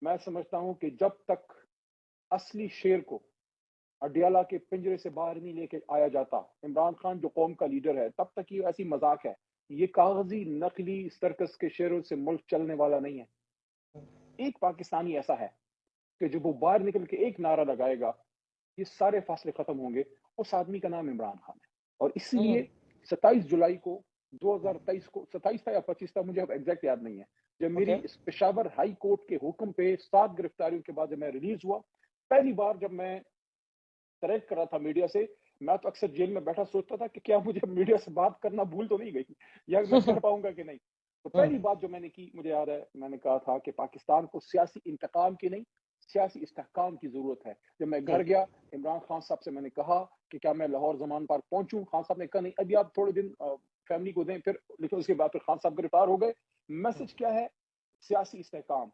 मैं समझता हूँ कि जब तक असली शेर को अडियाला के पिंजरे से बाहर नहीं लेके आया जाता, इमरान खान जो कौम का लीडर है, तब तक ये ऐसी मजाक है। ये कागजी नकली सर्कस के शेरों से मुल्क चलने वाला नहीं है। एक पाकिस्तानी ऐसा है कि जब वो बाहर निकल के एक नारा लगाएगा, ये सारे फासले खत्म होंगे। उस आदमी का नाम इमरान खान है। और इसीलिए 27 जुलाई को 2023 को, 27 था या 25 था, मुझे अब एग्जैक्ट याद नहीं है, जब मेरी ओके। इस पेशावर हाई कोर्ट के हुक्म पे 7 गिरफ्तारियों के बाद जब मैं रिलीज हुआ, पहली बार जब मैं करेक्ट कर रहा था मीडिया से, मैं तो अक्सर जेल में बैठा सोचता था कि क्या मुझे मीडिया से बात करना भूल तो नहीं गई, या मैं कर पाऊंगा कि नहीं। तो पहली बात जो मैंने की, मुझे याद है, मैंने कहा था कि पाकिस्तान को सियासी इंतकाम की नहीं, सियासी इस्तेहकाम की जरूरत है। जब मैं घर गया, इमरान खान साहब से मैंने कहा कि क्या मैं लाहौर जमान पार्क पहुंचूं। खान साहब ने कहा नहीं, अभी आप थोड़े दिन फैमिली को दें, फिर लेकिन उसके बाद फिर खान साहब गिरफ्तार हो गए। मैसेज क्या है? सियासी इस्तेहकाम।